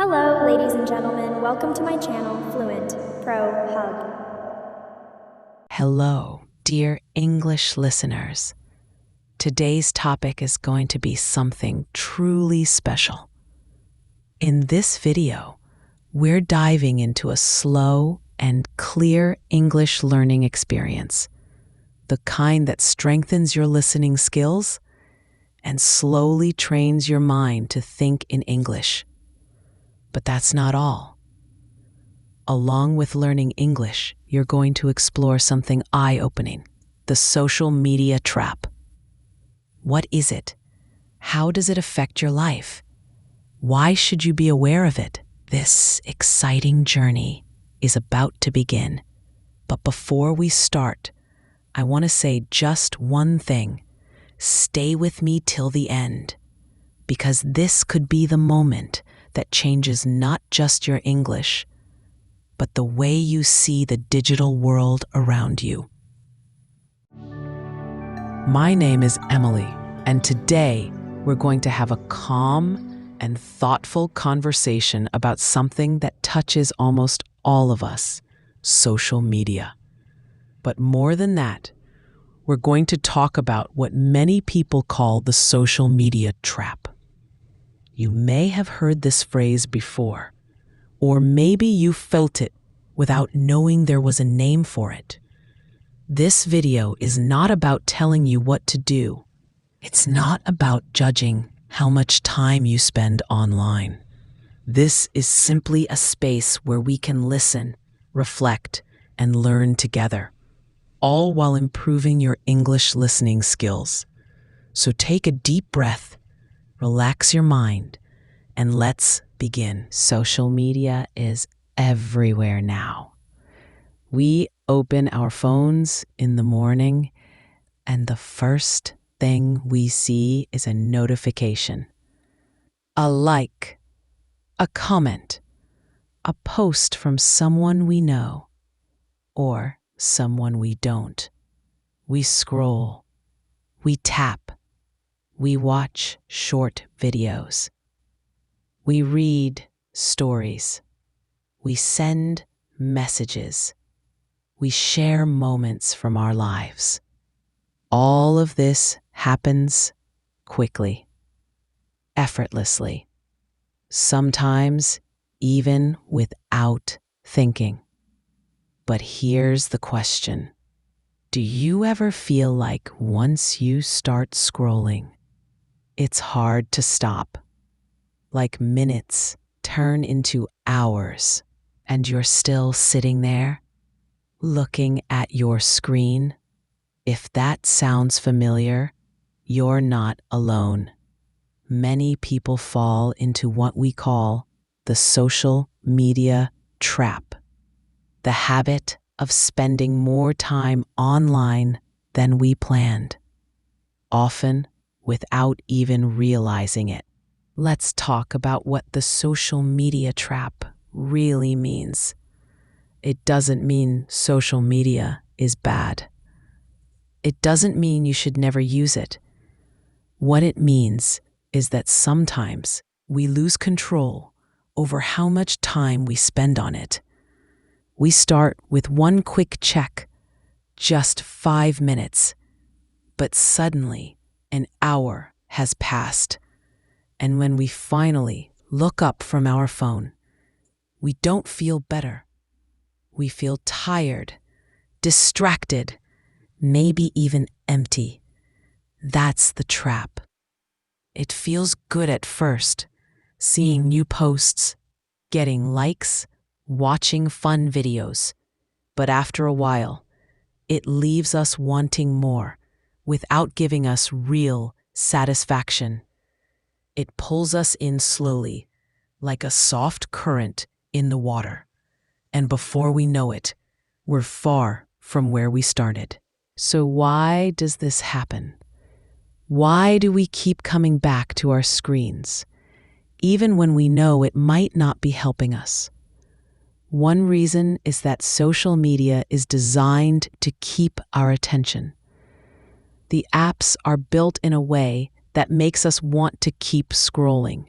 Hello, ladies and gentlemen. Welcome to my channel, Fluent Pro Hub. Hello, dear English listeners. Today's topic is going to be something truly special. In this video, we're diving into a slow and clear English learning experience, the kind that strengthens your listening skills and slowly trains your mind to think in English. But that's not all. Along with learning English, you're going to explore something eye-opening, the social media trap. What is it? How does it affect your life? Why should you be aware of it? This exciting journey is about to begin. But before we start, I want to say just one thing. Stay with me till the end, because this could be the moment that changes not just your English, but the way you see the digital world around you. My name is Emily, and today we're going to have a calm and thoughtful conversation about something that touches almost all of us, social media. But more than that, we're going to talk about what many people call the social media trap. You may have heard this phrase before, or maybe you felt it without knowing there was a name for it. This video is not about telling you what to do. It's not about judging how much time you spend online. This is simply a space where we can listen, reflect, and learn together, all while improving your English listening skills. So take a deep breath, relax your mind, and let's begin. Social media is everywhere now. We open our phones in the morning, and the first thing we see is a notification. A like, a comment, a post from someone we know, or someone we don't. We scroll, we tap, we watch short videos. We read stories. We send messages. We share moments from our lives. All of this happens quickly, effortlessly, sometimes even without thinking. But here's the question. Do you ever feel like once you start scrolling, it's hard to stop? Like minutes turn into hours, and you're still sitting there, looking at your screen? If that sounds familiar, you're not alone. Many people fall into what we call the social media trap, the habit of spending more time online than we planned, often without even realizing it. Let's talk about what the social media trap really means. It doesn't mean social media is bad. It doesn't mean you should never use it. What it means is that sometimes we lose control over how much time we spend on it. We start with one quick check, just 5 minutes, but suddenly an hour has passed. And when we finally look up from our phone, we don't feel better. We feel tired, distracted, maybe even empty. That's the trap. It feels good at first, seeing new posts, getting likes, watching fun videos. But after a while, it leaves us wanting more without giving us real satisfaction. It pulls us in slowly, like a soft current in the water. And before we know it, we're far from where we started. So why does this happen? Why do we keep coming back to our screens, even when we know it might not be helping us? One reason is that social media is designed to keep our attention. The apps are built in a way that makes us want to keep scrolling.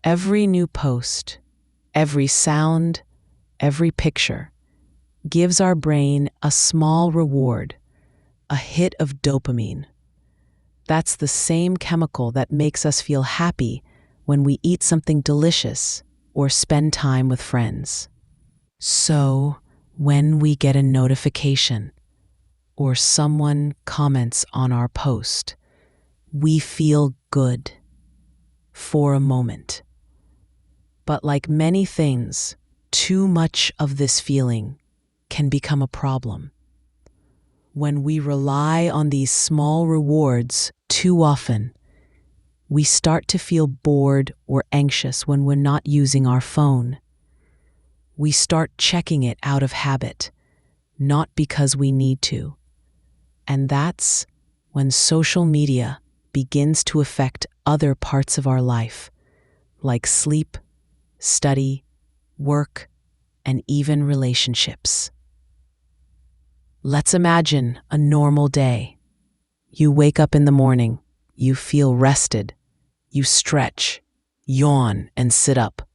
Every new post, every sound, every picture gives our brain a small reward, a hit of dopamine. That's the same chemical that makes us feel happy when we eat something delicious or spend time with friends. So, when we get a notification or someone comments on our post, we feel good for a moment. But like many things, too much of this feeling can become a problem. When we rely on these small rewards too often, we start to feel bored or anxious when we're not using our phone. We start checking it out of habit, not because we need to. And that's when social media begins to affect other parts of our life, like sleep, study, work, and even relationships. Let's imagine a normal day. You wake up in the morning, you feel rested, you stretch, yawn, and sit up.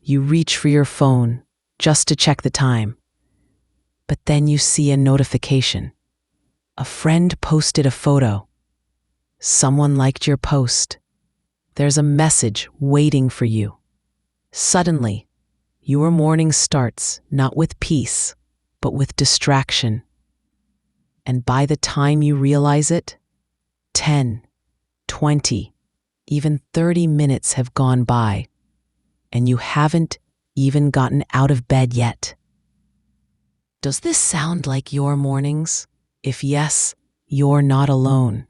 You reach for your phone just to check the time. But then you see a notification. A friend posted a photo. Someone liked your post. There's a message waiting for you. Suddenly, your morning starts not with peace, but with distraction. And by the time you realize it, 10, 20, even 30 minutes have gone by, and you haven't even gotten out of bed yet. Does this sound like your mornings? If yes, you're not alone.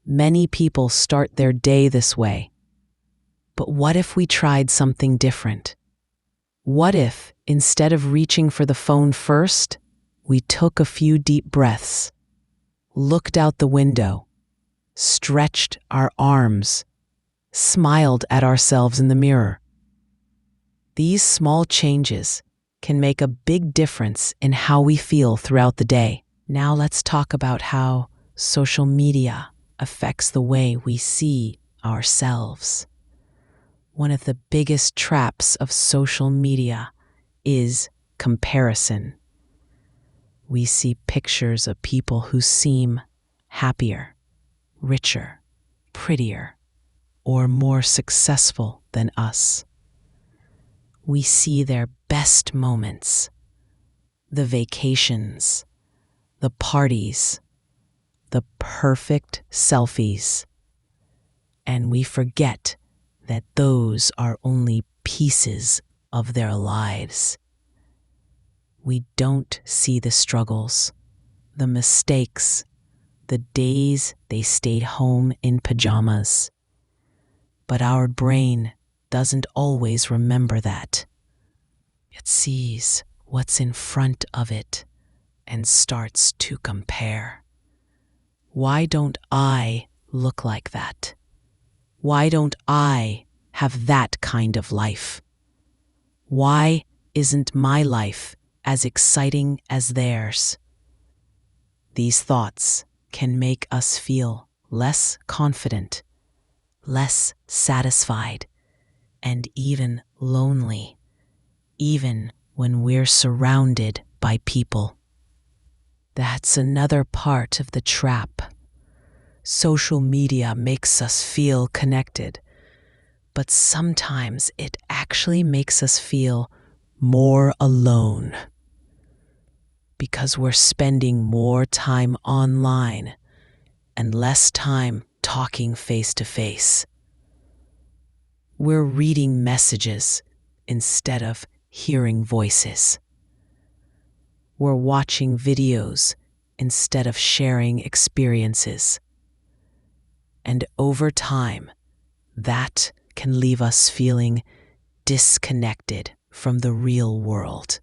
Many people start their day this way. But what if we tried something different? What if, instead of reaching for the phone first, we took a few deep breaths, looked out the window, stretched our arms, smiled at ourselves in the mirror? These small changes can make a big difference in how we feel throughout the day. Now let's talk about how social media affects the way we see ourselves. One of the biggest traps of social media is comparison. We see pictures of people who seem happier, richer, prettier, or more successful than us. We see their best moments, the vacations, the parties, the perfect selfies, and we forget that those are only pieces of their lives. We don't see the struggles, the mistakes, the days they stayed home in pajamas. But our brain doesn't always remember that. It sees what's in front of it and starts to compare. Why don't I look like that? Why don't I have that kind of life? Why isn't my life as exciting as theirs? These thoughts can make us feel less confident, less satisfied, and even lonely, even when we're surrounded by people. That's another part of the trap. Social media makes us feel connected, but sometimes it actually makes us feel more alone because we're spending more time online and less time talking face to face. We're reading messages instead of hearing voices. We're watching videos instead of sharing experiences. And over time, that can leave us feeling disconnected from the real world.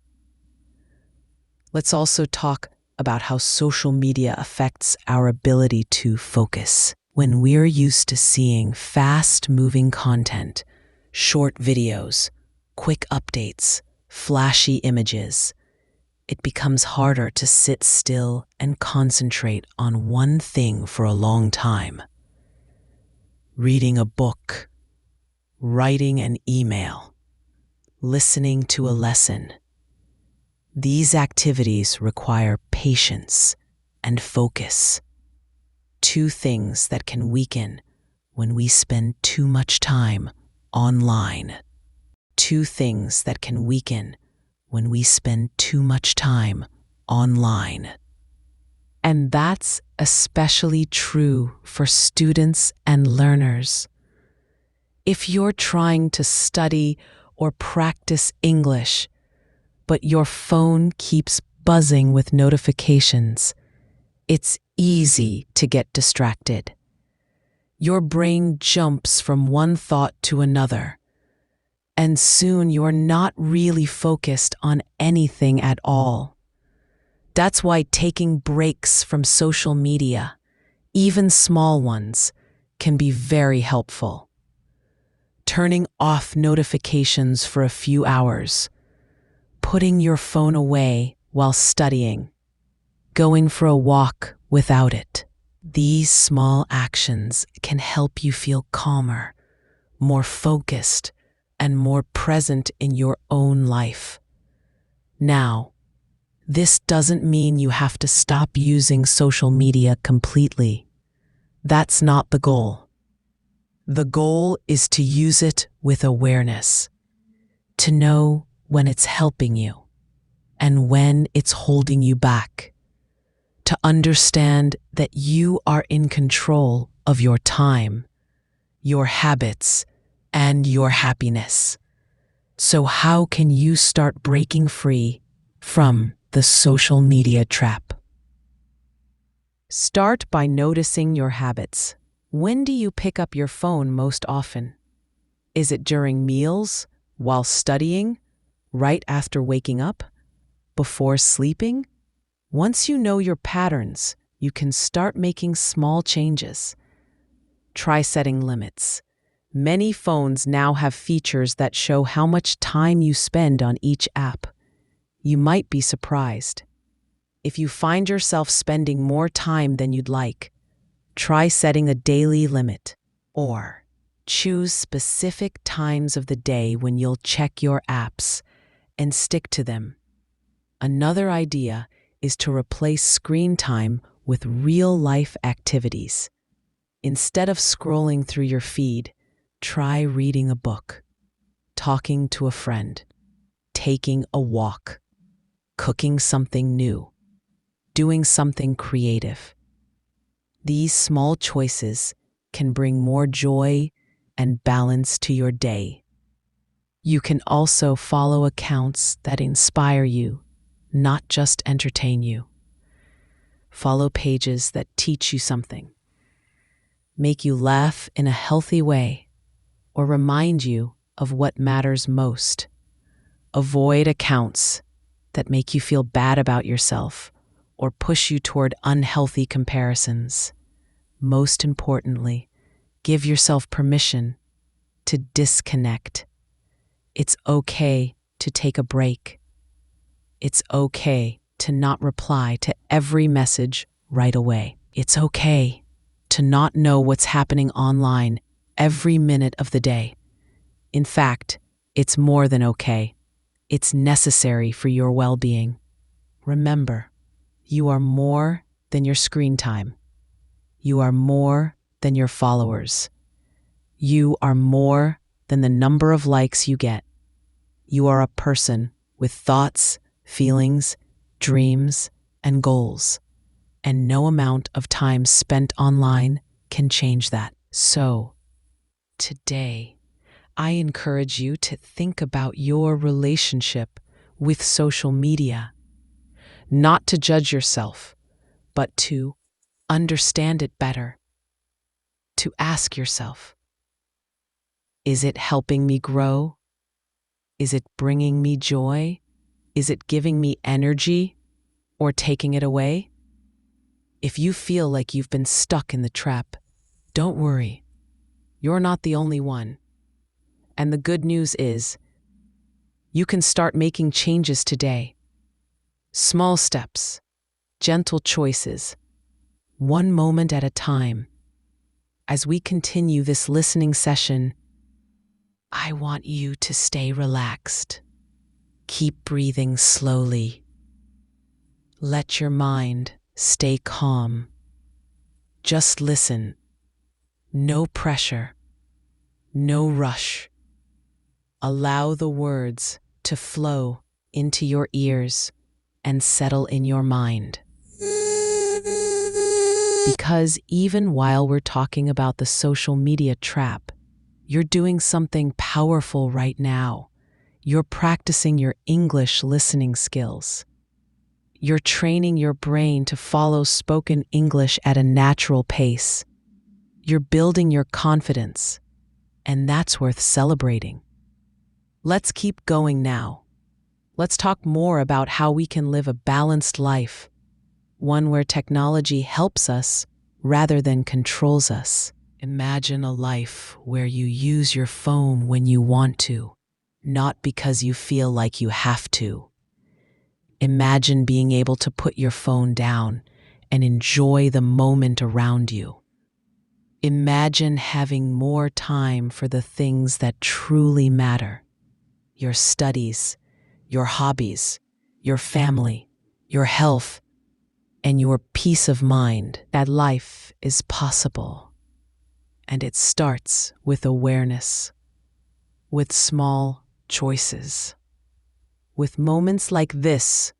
Let's also talk about how social media affects our ability to focus. When we're used to seeing fast-moving content, short videos, quick updates, flashy images, it becomes harder to sit still and concentrate on one thing for a long time. Reading a book, writing an email, listening to a lesson. These activities require patience and focus, two things that can weaken when we spend too much time online. Two things that can weaken when we spend too much time online. And that's especially true for students and learners. If you're trying to study or practice English, but your phone keeps buzzing with notifications, it's easy to get distracted. Your brain jumps from one thought to another, and soon you're not really focused on anything at all. That's why taking breaks from social media, even small ones, can be very helpful. Turning off notifications for a few hours, putting your phone away while studying, going for a walk without it. These small actions can help you feel calmer, more focused, and more present in your own life. Now, this doesn't mean you have to stop using social media completely. That's not the goal. The goal is to use it with awareness, to know when it's helping you and when it's holding you back, to understand that you are in control of your time, your habits, and your happiness. So how can you start breaking free from the social media trap? Start by noticing your habits. When do you pick up your phone most often? Is it during meals, while studying, right after waking up, before sleeping? Once you know your patterns, you can start making small changes. Try setting limits. Many phones now have features that show how much time you spend on each app. You might be surprised. If you find yourself spending more time than you'd like, try setting a daily limit, or choose specific times of the day when you'll check your apps and stick to them. Another idea is to replace screen time with real-life activities. Instead of scrolling through your feed, try reading a book, talking to a friend, taking a walk, cooking something new, doing something creative. These small choices can bring more joy and balance to your day. You can also follow accounts that inspire you, not just entertain you. Follow pages that teach you something, make you laugh in a healthy way, or remind you of what matters most. Avoid accounts that make you feel bad about yourself or push you toward unhealthy comparisons. Most importantly, give yourself permission to disconnect. It's okay to take a break. It's okay to not reply to every message right away. It's okay to not know what's happening online every minute of the day. In fact, it's more than okay. It's necessary for your well-being. Remember, you are more than your screen time. You are more than your followers. You are more than the number of likes you get. You are a person with thoughts, feelings, dreams, and goals. And no amount of time spent online can change that. So, today, I encourage you to think about your relationship with social media. Not to judge yourself, but to understand it better. To ask yourself, is it helping me grow? Is it bringing me joy? Is it giving me energy or taking it away? If you feel like you've been stuck in the trap, don't worry. You're not the only one. And the good news is, you can start making changes today. Small steps, gentle choices, one moment at a time. As we continue this listening session, I want you to stay relaxed. Keep breathing slowly. Let your mind stay calm. Just listen. No pressure. No rush. Allow the words to flow into your ears and settle in your mind. Because even while we're talking about the social media trap, you're doing something powerful right now. You're practicing your English listening skills. You're training your brain to follow spoken English at a natural pace. You're building your confidence, and that's worth celebrating. Let's keep going now. Let's talk more about how we can live a balanced life, one where technology helps us rather than controls us. Imagine a life where you use your phone when you want to, not because you feel like you have to. Imagine being able to put your phone down and enjoy the moment around you. Imagine having more time for the things that truly matter: your studies, your hobbies, your family, your health, and your peace of mind. That life is possible. And it starts with awareness, with small choices, with moments like this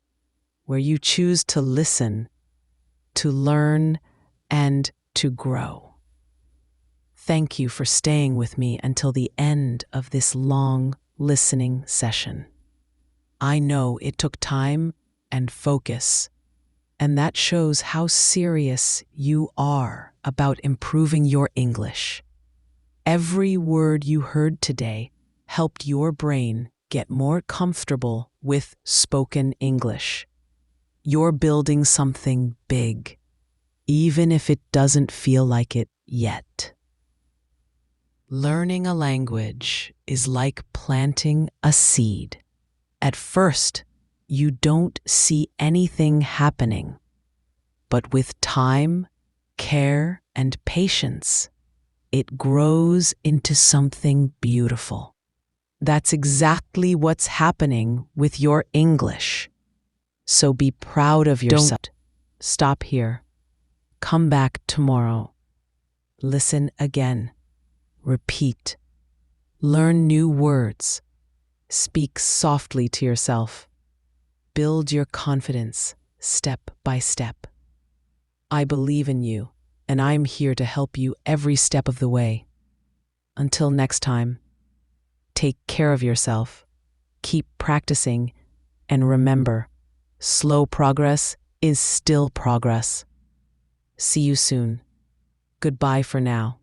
where you choose to listen, to learn, and to grow. Thank you for staying with me until the end of this long listening session. I know it took time and focus, and that shows how serious you are about improving your English. Every word you heard today helped your brain get more comfortable with spoken English. You're building something big, even if it doesn't feel like it yet. Learning a language is like planting a seed. At first, you don't see anything happening, but with time, care, and patience, it grows into something beautiful. That's exactly what's happening with your English. So be proud of yourself. Don't stop here. Come back tomorrow. Listen again. Repeat. Learn new words. Speak softly to yourself. Build your confidence step by step. I believe in you, and I'm here to help you every step of the way. Until next time, take care of yourself, keep practicing, and remember, slow progress is still progress. See you soon. Goodbye for now.